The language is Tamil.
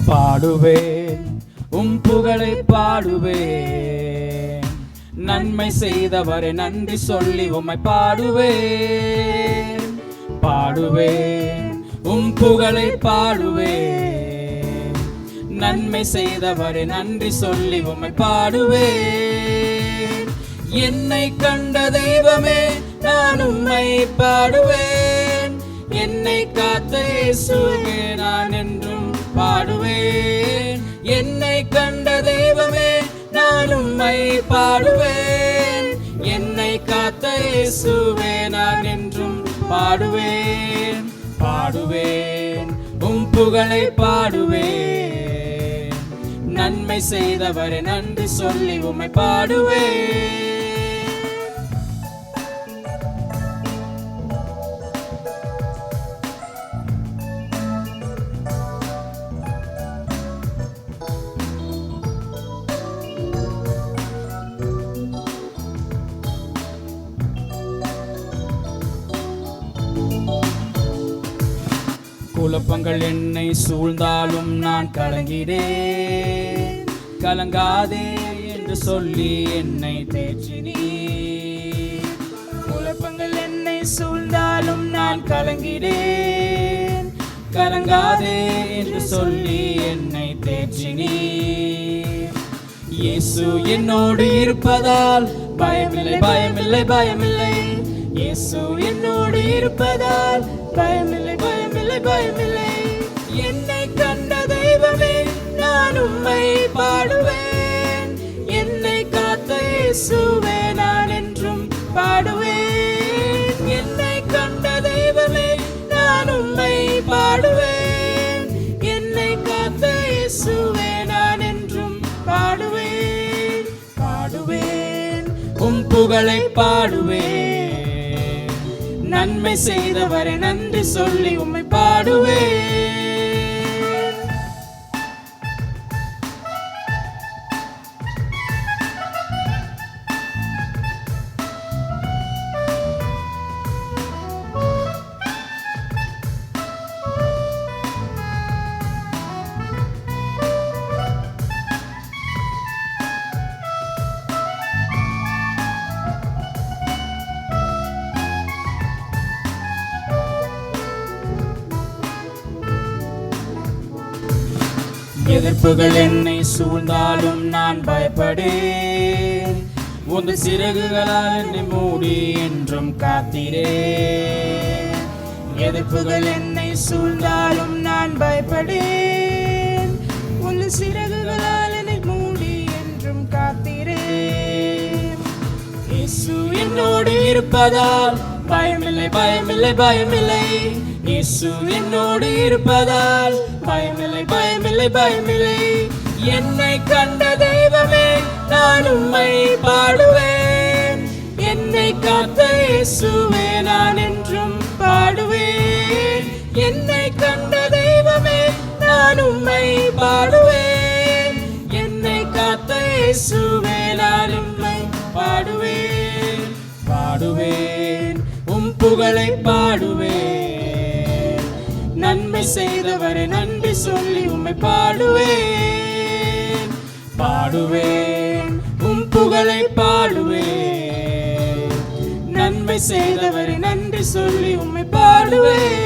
பாடுவேன் புகழை பாடுவேன், நன்மை செய்தவரை நன்றி சொல்லி உம்மை பாடுவேன். பாடுவேன் புகழை பாடுவேன், நன்மை செய்தவரை நன்றி சொல்லி உம்மை பாடுவேன். என்னை கண்ட தெய்வமே நான் உம்மை பாடுவேன், என்னை காத்த இயேசுவே நான் என்றும் பாடுவேன். என்னை கண்ட தெய்வமே நான் உம்மை பாடுவேன், என்னை காத்த இயேசுவே நான் என்றும் பாடுவேன். பாடுவேன் புகழை பாடுவேன், நன்மை செய்தவரை நன்றி சொல்லி உம்மை பாடுவேன். குழப்பங்கள் என்னை சூழ்ந்தாலும் நான் கலங்கினேன், கலங்காதே என்று சொல்லி என்னை தேற்றினீர். குழப்பங்கள் என்னை சூழ்ந்தாலும் நான் கலங்கினேன், கலங்காதே என்று சொல்லி என்னை தேற்றினீர். இயேசு என்னோடு இருப்பதால் பயமில்லை, பயமில்லை, பயமில்லை. இயேசு என்னோடு இருப்பதால் பயமில்லை, பயமில்லை, பயமில்லை. என்னை கண்ட தெய்வமே நான் உம்மை பாடுவேன், என்னை காத்த இயேசுவே நான் என்றும் பாடுவேன். என்னை கண்ட தெய்வமே நான் உம்மை பாடுவேன், என்னை காத்த இயேசுவே நான் என்றும் பாடுவேன். பாடுவேன் புகழை பாடுவேன், நன்மை செய்தவரை நன்றி சொல்லி உம்மை பாடுவேன். எதிர்ப்புகள் என்னை சூழ்ந்தாலும் நான் பயப்படேன், உங்கள் சிறகுகளால் என்னை மூடி என்றும் காத்தீரே. எதிர்ப்புகள் என்னை சூழ்ந்தாலும் நான் பயப்படேன், உங்கள் சிறகுகளால் என்னை மூடி என்றும் காத்தீரே. இயேசு என்னோடு இருப்பதால் பயமில்லை, பயமில்லை, பயமில்லை. இயேசு என்னோடு இருப்பதால் பயமில்லை, பயமில்லை, பயமில்லை. என்னை கண்ட தெய்வமே நான் உம்மை பாடுவேன், என்னை காத்த இயேசுவே நான் என்றும் பாடுவேன். என்னை கண்ட தெய்வமே நான் உம்மை பாடுவேன், என்னை காத்த இயேசுவே நான் உம்மை பாடுவேன். பாடுவேன் புகழை பாடுவேன், நன்மை செய்தவரை நன்றி சொல்லி உம்மை பாடுவேன். பாடுவேன் புகழை பாடுவேன், நன்மை செய்தவரை நன்றி சொல்லி உம்மை பாடுவேன்.